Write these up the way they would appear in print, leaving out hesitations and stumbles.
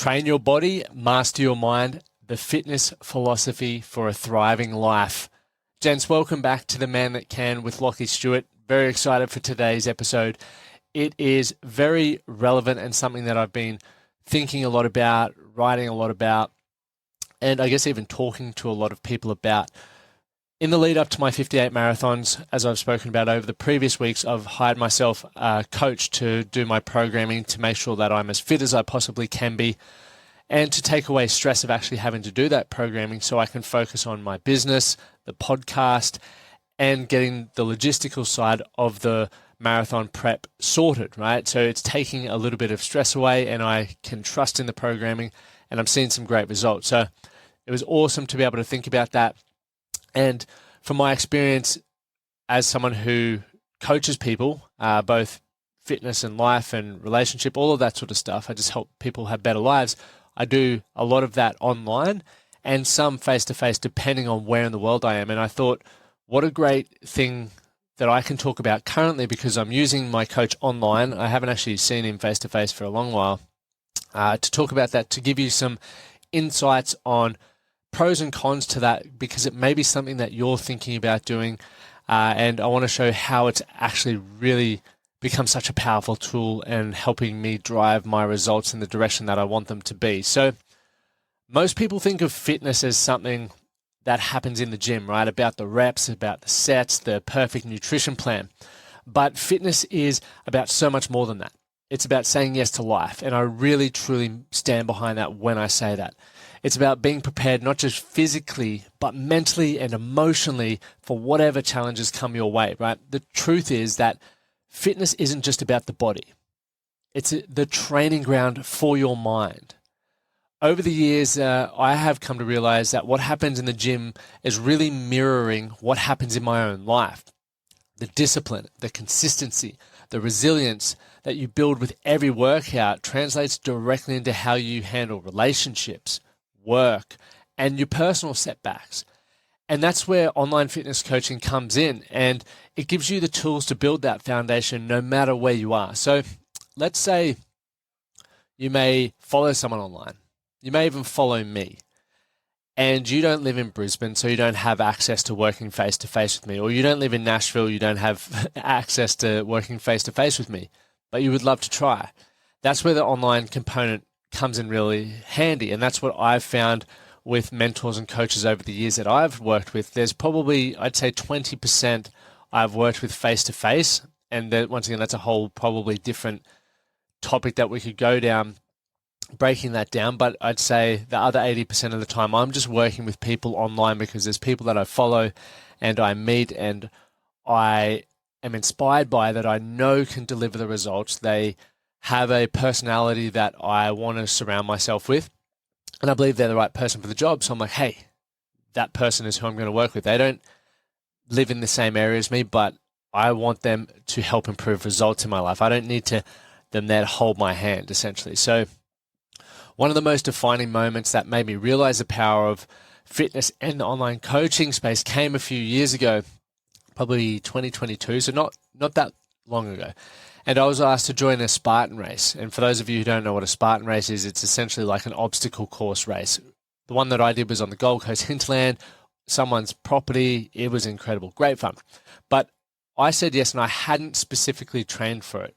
Train your body, master your mind, the fitness philosophy for a thriving life. Gents, welcome back to The Man That Can with Lachlan Stuart. Very excited for today's episode. It is very relevant and something that I've been thinking a lot about, writing a lot about, and I guess even talking to a lot of people about. In the lead up to my 58 marathons, as I've spoken about over the previous weeks, I've hired myself a coach to do my programming to make sure that I'm as fit as I possibly can be and to take away stress of actually having to do that programming so I can focus on my business, the podcast, and getting the logistical side of the marathon prep sorted, right? So it's taking a little bit of stress away and I can trust in the programming and I'm seeing some great results. So it was awesome to be able to think about that. And from my experience as someone who coaches people, both fitness and life and relationship, all of that sort of stuff, I just help people have better lives. I do a lot of that online and some face-to-face depending on where in the world I am. And I thought, what a great thing that I can talk about currently because I'm using my coach online. I haven't actually seen him face-to-face for a long while. To talk about that, to give you some insights on pros and cons to that because it may be something that you're thinking about doing and I want to show how it's actually really become such a powerful tool and helping me drive my results in the direction that I want them to be. So most people think of fitness as something that happens in the gym, right? About the reps, about the sets, the perfect nutrition plan. But fitness is about so much more than that. It's about saying yes to life. And I really, truly stand behind that when I say that. It's about being prepared, not just physically, but mentally and emotionally for whatever challenges come your way, right? The truth is that fitness isn't just about the body. It's the training ground for your mind. Over the years, I have come to realize that what happens in the gym is really mirroring what happens in my own life. The discipline, the consistency, the resilience that you build with every workout translates directly into how you handle relationships, work, and your personal setbacks. And that's where online fitness coaching comes in, and it gives you the tools to build that foundation no matter where you are. So let's say you may follow someone online. You may even follow me. And you don't live in Brisbane, so you don't have access to working face-to-face with me. Or you don't live in Nashville, you don't have access to working face-to-face with me. But you would love to try. That's where the online component comes in really handy. And that's what I've found with mentors and coaches over the years that I've worked with. There's probably, I'd say 20% I've worked with face-to-face. And once again, that's a whole probably different topic that we could go down, breaking that down. But I'd say the other 80% of the time, I'm just working with people online because there's people that I follow and I meet and I am inspired by that I know can deliver the results. They have a personality that I want to surround myself with. And I believe they're the right person for the job. So I'm like, hey, that person is who I'm going to work with. They don't live in the same area as me, but I want them to help improve results in my life. I don't need them there to hold my hand, essentially. So one of the most defining moments that made me realize the power of fitness and the online coaching space came a few years ago, probably 2022, so not that long ago. And I was asked to join a Spartan race. And for those of you who don't know what a Spartan race is, it's essentially like an obstacle course race. The one that I did was on the Gold Coast hinterland, someone's property. It was incredible, great fun. But I said yes, and I hadn't specifically trained for it,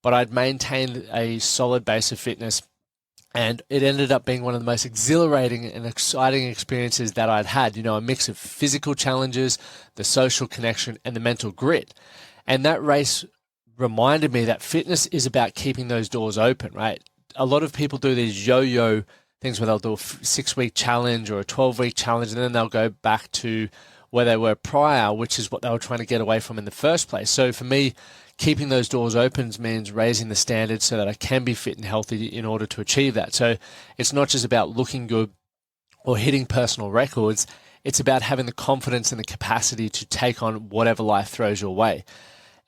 but I'd maintained a solid base of fitness. And it ended up being one of the most exhilarating and exciting experiences that I'd had. You know, a mix of physical challenges, the social connection, and the mental grit. And that race reminded me that fitness is about keeping those doors open, right? A lot of people do these yo-yo things where they'll do a 6-week challenge or a 12-week challenge, and then they'll go back to where they were prior, which is what they were trying to get away from in the first place. So for me, keeping those doors open means raising the standards so that I can be fit and healthy in order to achieve that. So it's not just about looking good or hitting personal records. It's about having the confidence and the capacity to take on whatever life throws your way.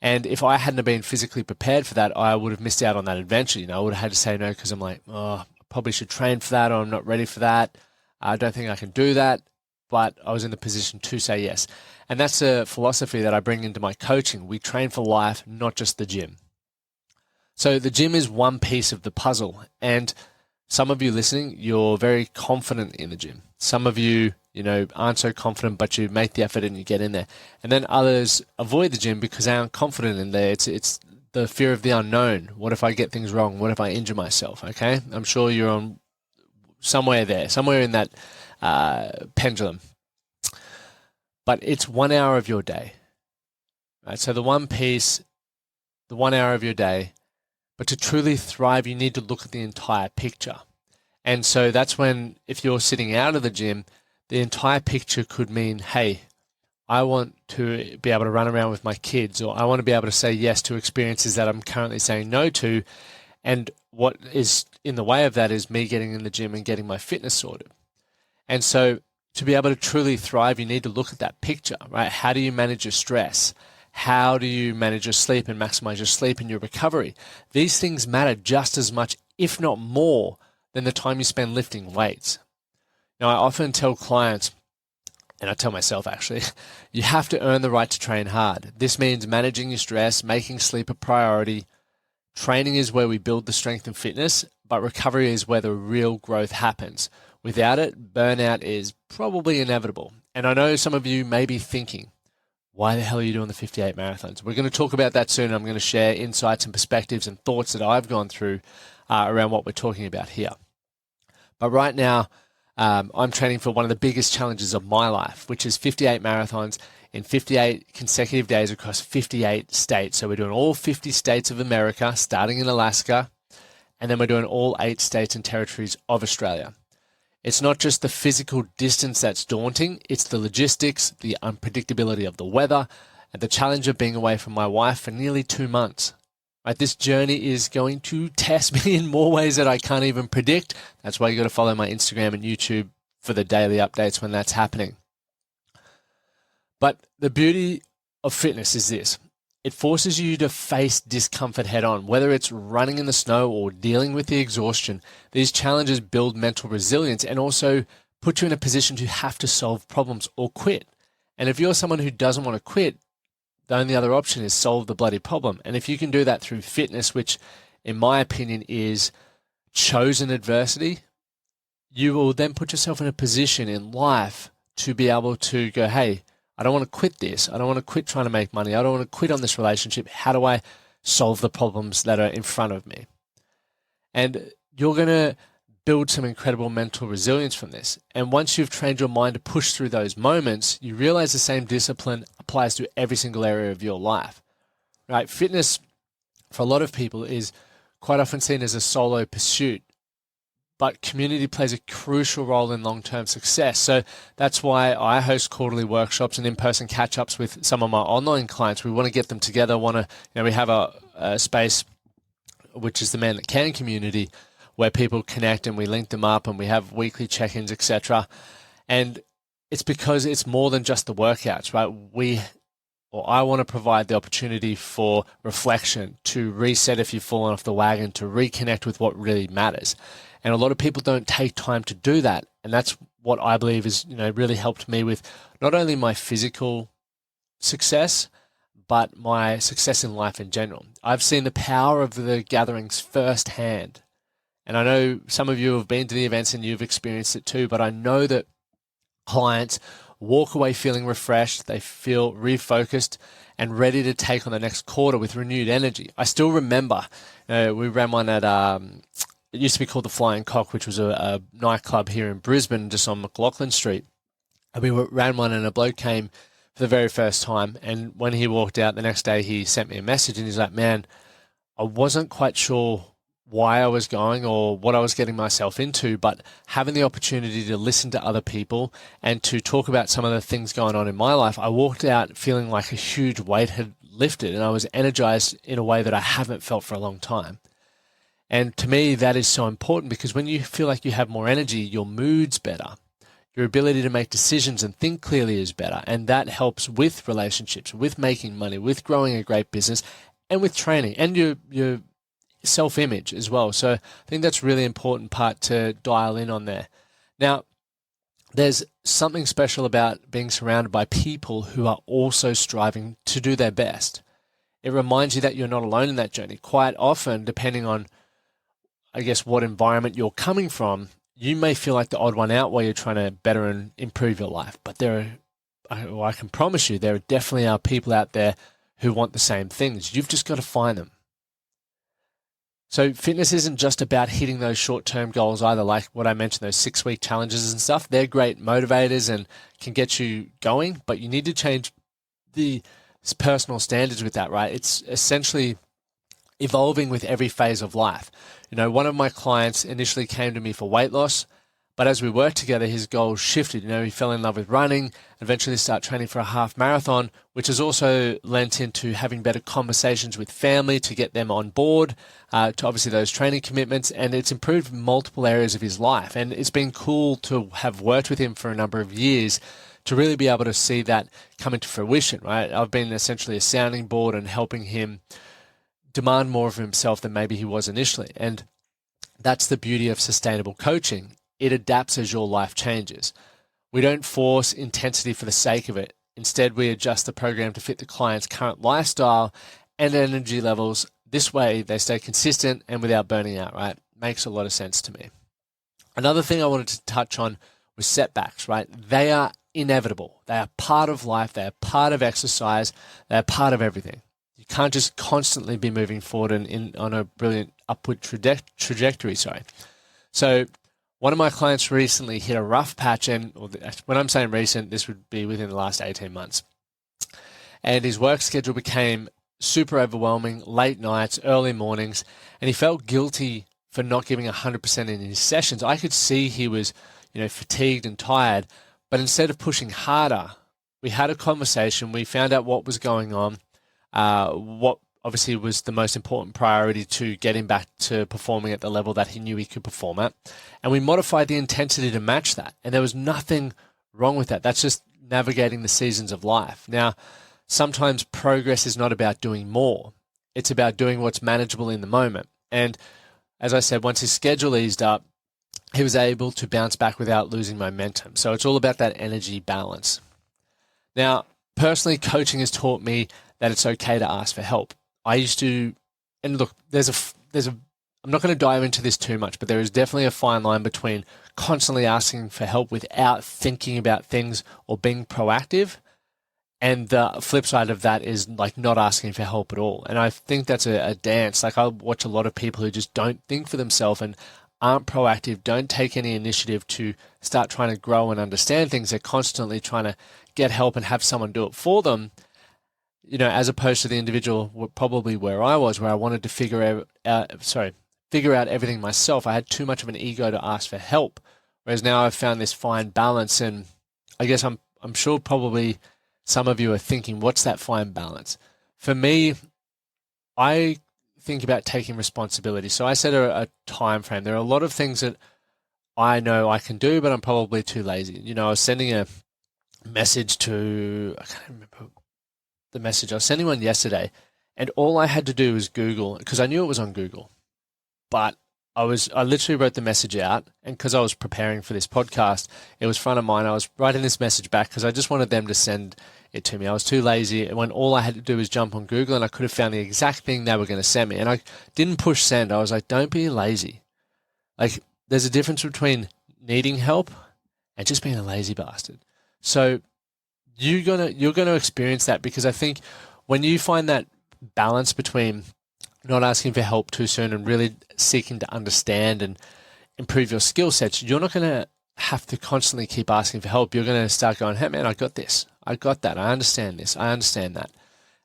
And if I hadn't been physically prepared for that, I would have missed out on that adventure. You know, I would have had to say no because I'm like, oh, I probably should train for that, or I'm not ready for that. I don't think I can do that. But I was in the position to say yes. And that's a philosophy that I bring into my coaching. We train for life, not just the gym. So the gym is one piece of the puzzle. And Some of you listening, you're very confident in the gym. Some of you, aren't so confident, but you make the effort and you get in there. And then others avoid the gym because they aren't confident in there. It's the fear of the unknown. What if I get things wrong? What if I injure myself? Okay, I'm sure you're on somewhere there, somewhere in that pendulum. But it's 1 hour of your day, right? So the 1 hour of your day. But to truly thrive, you need to look at the entire picture. And so that's when, if you're sitting out of the gym, the entire picture could mean, hey, I want to be able to run around with my kids, or I want to be able to say yes to experiences that I'm currently saying no to. And what is in the way of that is me getting in the gym and getting my fitness sorted. And so to be able to truly thrive, you need to look at that picture, right? How do you manage your stress? How do you manage your sleep and maximize your sleep and your recovery? These things matter just as much, if not more, than the time you spend lifting weights. Now, I often tell clients, and I tell myself actually, you have to earn the right to train hard. This means managing your stress, making sleep a priority. Training is where we build the strength and fitness, but recovery is where the real growth happens. Without it, burnout is probably inevitable. And I know some of you may be thinking, why the hell are you doing the 58 marathons? We're going to talk about that soon. I'm going to share insights and perspectives and thoughts that I've gone through around what we're talking about here. But right now, I'm training for one of the biggest challenges of my life, which is 58 marathons in 58 consecutive days across 58 states. So we're doing all 50 states of America, starting in Alaska, and then we're doing all 8 states and territories of Australia. It's not just the physical distance that's daunting, it's the logistics, the unpredictability of the weather, and the challenge of being away from my wife for nearly 2 months. Right, this journey is going to test me in more ways that I can't even predict. That's why you got to follow my Instagram and YouTube for the daily updates when that's happening. But the beauty of fitness is this. It forces you to face discomfort head on, whether it's running in the snow or dealing with the exhaustion. These challenges build mental resilience and also put you in a position to have to solve problems or quit. And if you're someone who doesn't want to quit, the only other option is solve the bloody problem. And if you can do that through fitness, which in my opinion is chosen adversity, you will then put yourself in a position in life to be able to go, hey, I don't want to quit this. I don't want to quit trying to make money. I don't want to quit on this relationship. How do I solve the problems that are in front of me? And you're going to build some incredible mental resilience from this. And once you've trained your mind to push through those moments, you realize the same discipline applies to every single area of your life. Right? Fitness, for a lot of people, is quite often seen as a solo pursuit. But community plays a crucial role in long-term success. So that's why I host quarterly workshops and in-person catch-ups with some of my online clients. We want to get them together. We have a space, which is the Man That Can community, where people connect and we link them up and we have weekly check-ins, etc. And it's because it's more than just the workouts, right? I want to provide the opportunity for reflection, to reset if you've fallen off the wagon, to reconnect with what really matters. And a lot of people don't take time to do that. And that's what I believe is, really helped me with not only my physical success, but my success in life in general. I've seen the power of the gatherings firsthand. And I know some of you have been to the events and you've experienced it too, but I know that clients walk away feeling refreshed, they feel refocused and ready to take on the next quarter with renewed energy. I still remember, we ran one at, it used to be called the Flying Cock, which was a nightclub here in Brisbane, just on Lachlan Street. And we ran one and a bloke came for the very first time. And when he walked out the next day, he sent me a message and he's like, man, I wasn't quite sure why I was going or what I was getting myself into, but having the opportunity to listen to other people and to talk about some of the things going on in my life, I walked out feeling like a huge weight had lifted and I was energized in a way that I haven't felt for a long time. And to me, that is so important because when you feel like you have more energy, your mood's better. Your ability to make decisions and think clearly is better. And that helps with relationships, with making money, with growing a great business, and with training and your self-image as well. So I think that's a really important part to dial in on there. Now, there's something special about being surrounded by people who are also striving to do their best. It reminds you that you're not alone in that journey. Quite often, depending on I guess, what environment you're coming from, you may feel like the odd one out while you're trying to better and improve your life. But I can promise you, there definitely are people out there who want the same things. You've just got to find them. So fitness isn't just about hitting those short-term goals either, like what I mentioned, those 6-week challenges and stuff. They're great motivators and can get you going, but you need to change the personal standards with that, right? It's essentially evolving with every phase of life. One of my clients initially came to me for weight loss, but as we worked together, his goals shifted. He fell in love with running, eventually started training for a half marathon, which has also lent into having better conversations with family to get them on board, to obviously those training commitments, and it's improved multiple areas of his life. And it's been cool to have worked with him for a number of years to really be able to see that come into fruition, right? I've been essentially a sounding board and helping him demand more of himself than maybe he was initially. And that's the beauty of sustainable coaching. It adapts as your life changes. We don't force intensity for the sake of it. Instead, we adjust the program to fit the client's current lifestyle and energy levels. This way, they stay consistent and without burning out, right? Makes a lot of sense to me. Another thing I wanted to touch on was setbacks, right? They are inevitable. They are part of life. They are part of exercise. They are part of everything. You can't just constantly be moving forward on a brilliant upward trajectory. So one of my clients recently hit a rough patch, and when I'm saying recent, this would be within the last 18 months. And his work schedule became super overwhelming, late nights, early mornings, and he felt guilty for not giving 100% in his sessions. I could see he was, fatigued and tired, but instead of pushing harder, we had a conversation. We found out what was going on, what obviously was the most important priority to get him back to performing at the level that he knew he could perform at. And we modified the intensity to match that. And there was nothing wrong with that. That's just navigating the seasons of life. Now, sometimes progress is not about doing more. It's about doing what's manageable in the moment. And as I said, once his schedule eased up, he was able to bounce back without losing momentum. So it's all about that energy balance. Now, personally, coaching has taught me that it's okay to ask for help. I used to, and look, I'm not going to dive into this too much, but there is definitely a fine line between constantly asking for help without thinking about things or being proactive. And the flip side of that is like not asking for help at all. And I think that's a dance. Like I watch a lot of people who just don't think for themselves and aren't proactive, don't take any initiative to start trying to grow and understand things. They're constantly trying to get help and have someone do it for them. As opposed to the individual probably where I was, where I wanted to figure out everything myself. I had too much of an ego to ask for help. Whereas now I've found this fine balance, and I guess I'm sure probably some of you are thinking, what's that fine balance? For me, I think about taking responsibility. So I set a time frame. There are a lot of things that I know I can do, but I'm probably too lazy. I was sending a message to, I can't remember the message. I was sending one yesterday, and all I had to do was Google, because I knew it was on Google, but I literally wrote the message out, and because I was preparing for this podcast, it was front of mind. I was writing this message back because I just wanted them to send it to me. I was too lazy, and when all I had to do was jump on Google, and I could have found the exact thing they were going to send me, and I didn't push send. I was like, don't be lazy. Like, there's a difference between needing help and just being a lazy bastard. So you're gonna experience that, because I think when you find that balance between not asking for help too soon and really seeking to understand and improve your skill sets, you're not going to have to constantly keep asking for help. You're going to start going, hey man, I got this, I got that, I understand this, I understand that.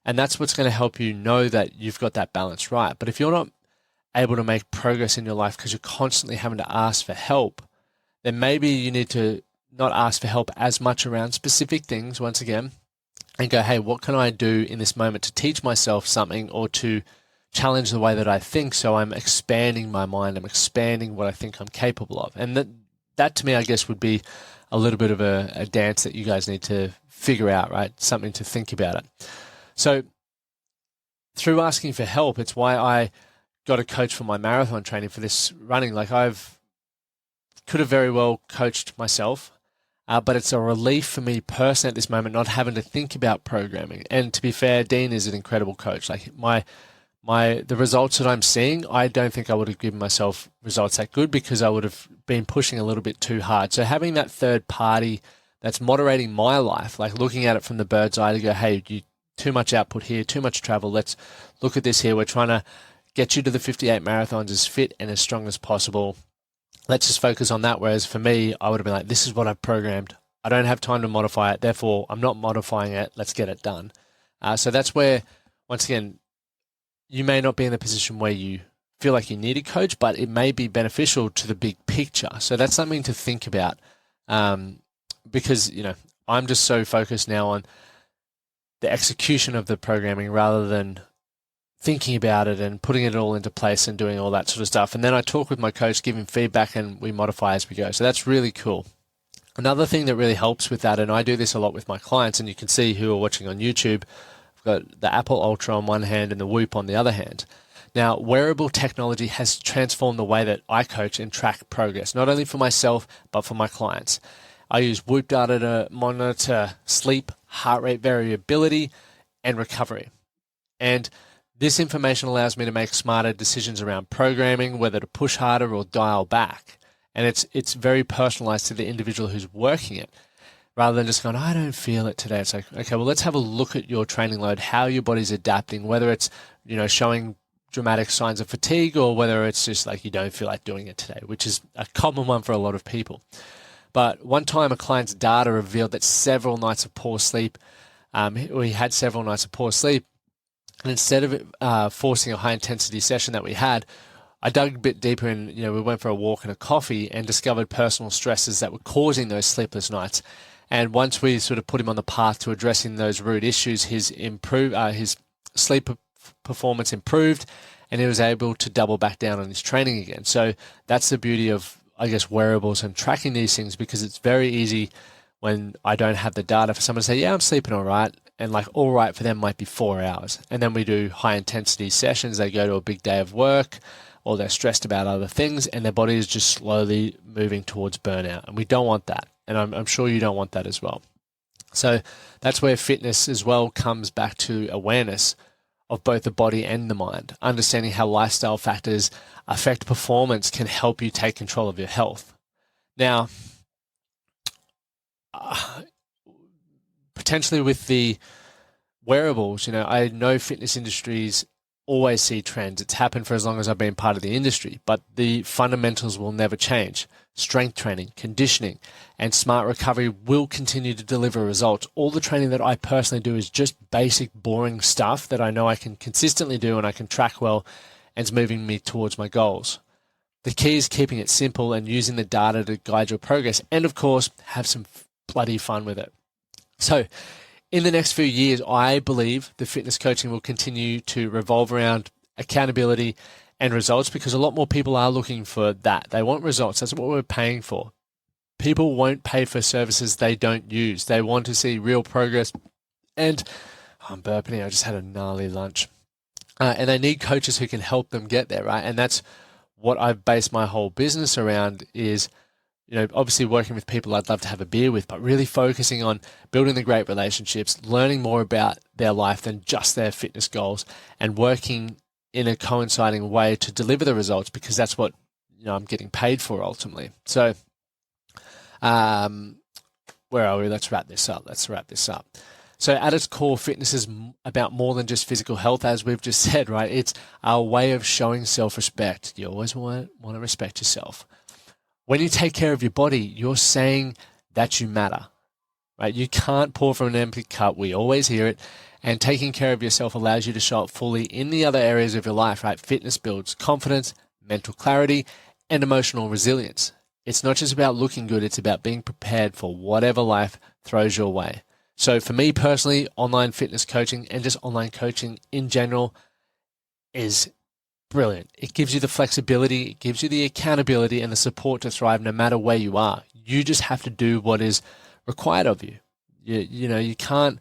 And that's what's going to help you know that you've got that balance right. But if you're not able to make progress in your life because you're constantly having to ask for help, then maybe you need to not ask for help as much around specific things once again, and go, hey, what can I do in this moment to teach myself something or to challenge the way that I think, so I'm expanding my mind, I'm expanding what I think I'm capable of. And that to me, I guess, would be a little bit of a dance that you guys need to figure out, right? Something to think about it. So through asking for help, it's why I got a coach for my marathon training for this running. Like could have very well coached myself, but it's a relief for me personally at this moment not having to think about programming. And to be fair, Dean is an incredible coach. Like my the results that I'm seeing, I don't think I would have given myself results that good because I would have been pushing a little bit too hard. So having that third party that's moderating my life, like looking at it from the bird's eye to go, hey, you too much output here, too much travel. Let's look at this here. We're trying to get you to the 58 marathons as fit and as strong as possible. Let's just focus on that. Whereas for me, I would have been like, this is what I've programmed. I don't have time to modify it. Therefore, I'm not modifying it. Let's get it done. So that's where, once again, you may not be in the position where you feel like you need a coach, but it may be beneficial to the big picture. So that's something to think about, because, I'm just so focused now on the execution of the programming rather than thinking about it and putting it all into place and doing all that sort of stuff. And then I talk with my coach, give him feedback, and we modify as we go. So that's really cool. Another thing that really helps with that, and I do this a lot with my clients, and you can see who are watching on YouTube, got the Apple Ultra on one hand and the Whoop on the other hand. Now, wearable technology has transformed the way that I coach and track progress, not only for myself, but for my clients. I use Whoop data to monitor sleep, heart rate variability, and recovery. And this information allows me to make smarter decisions around programming, whether to push harder or dial back. And it's very personalized to the individual who's working it. Rather than just going, I don't feel it today. It's like, okay, well, let's have a look at your training load, how your body's adapting, whether it's, showing dramatic signs of fatigue or whether it's just like you don't feel like doing it today, which is a common one for a lot of people. But one time a client's data revealed that several nights of poor sleep, he had several nights of poor sleep. And instead of forcing a high intensity session that we had, I dug a bit deeper and, we went for a walk and a coffee and discovered personal stresses that were causing those sleepless nights. And once we sort of put him on the path to addressing those root issues, his sleep performance improved, and he was able to double back down on his training again. So that's the beauty of, I guess, wearables and tracking these things, because it's very easy when I don't have the data for someone to say, yeah, I'm sleeping all right. And like all right for them might be 4 hours. And then we do high intensity sessions. They go to a big day of work, or they're stressed about other things, and their body is just slowly moving towards burnout. And we don't want that. And I'm sure you don't want that as well. So that's where fitness as well comes back to awareness of both the body and the mind. Understanding how lifestyle factors affect performance can help you take control of your health. Now, potentially with the wearables, I know fitness industries always see trends. It's happened for as long as I've been part of the industry, but the fundamentals will never change. Strength training, conditioning, and smart recovery will continue to deliver results. All the training that I personally do is just basic, boring stuff that I know I can consistently do and I can track well, and it's moving me towards my goals. The key is keeping it simple and using the data to guide your progress, and of course, have some bloody fun with it. So, in the next few years, I believe the fitness coaching will continue to revolve around accountability and results, because a lot more people are looking for that. They want results. That's what we're paying for. People won't pay for services they don't use. They want to see real progress. And I'm burping here. I just had a gnarly lunch. And they need coaches who can help them get there, right? And that's what I've based my whole business around is, obviously working with people I'd love to have a beer with, but really focusing on building the great relationships, learning more about their life than just their fitness goals, and working in a coinciding way to deliver the results, because that's what I'm getting paid for ultimately. So, where are we? Let's wrap this up. So at its core, fitness is about more than just physical health, as we've just said, right? It's our way of showing self-respect. You always want to respect yourself. When you take care of your body, you're saying that you matter, right? You can't pour from an empty cup. We always hear it. And taking care of yourself allows you to show up fully in the other areas of your life, right? Fitness builds confidence, mental clarity, and emotional resilience. It's not just about looking good. It's about being prepared for whatever life throws your way. So for me personally, online fitness coaching and just online coaching in general is brilliant. It gives you the flexibility, it gives you the accountability and the support to thrive no matter where you are. You just have to do what is required of you. You can't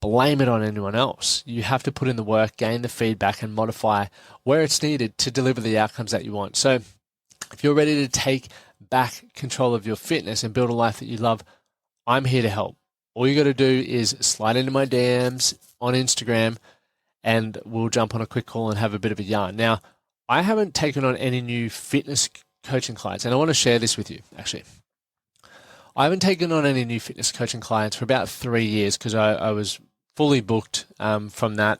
blame it on anyone else. You have to put in the work, gain the feedback, and modify where it's needed to deliver the outcomes that you want. So if you're ready to take back control of your fitness and build a life that you love, I'm here to help. All you got to do is slide into my DMs on Instagram and we'll jump on a quick call and have a bit of a yarn. Now, I haven't taken on any new fitness coaching clients, and I want to share this with you, actually. I haven't taken on any new fitness coaching clients for about 3 years because I was fully booked from that.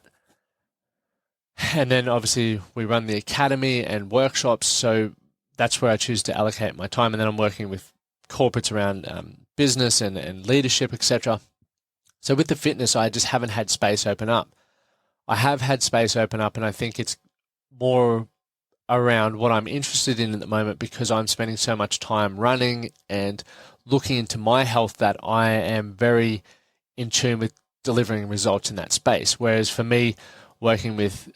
And then obviously we run the academy and workshops, so that's where I choose to allocate my time. And then I'm working with corporates around business and leadership, etc. So with the fitness, I just haven't had space open up. I have had space open up, and I think it's more around what I'm interested in at the moment because I'm spending so much time running and looking into my health that I am very in tune with delivering results in that space. Whereas for me, working with,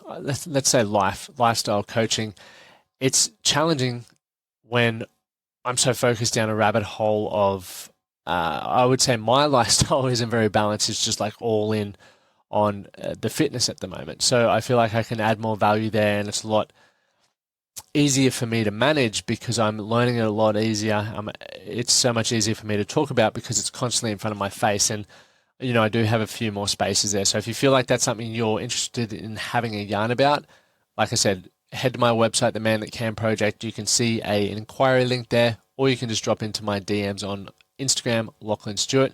let's say lifestyle coaching, it's challenging when I'm so focused down a rabbit hole of, I would say my lifestyle isn't very balanced. It's just like all in on the fitness at the moment. So I feel like I can add more value there, and it's a lot easier for me to manage because I'm learning it a lot easier. It's so much easier for me to talk about because it's constantly in front of my face. And, I do have a few more spaces there. So if you feel like that's something you're interested in having a yarn about, like I said, head to my website, The Man That Can Project. You can see an inquiry link there, or you can just drop into my DMs on Instagram, Lachlan Stuart.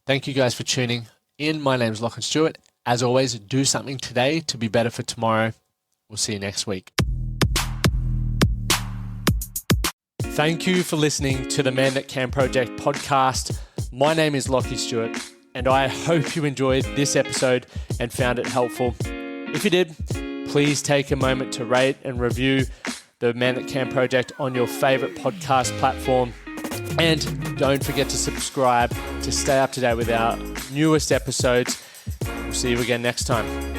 Thank you guys for tuning in. My name is Lachlan Stuart. As always, do something today to be better for tomorrow. We'll see you next week. Thank you for listening to the Man That Can Project podcast. My name is Lachlan Stuart, and I hope you enjoyed this episode and found it helpful. If you did, please take a moment to rate and review the Man That Can Project on your favorite podcast platform. And don't forget to subscribe to stay up to date with our newest episodes. We'll see you again next time.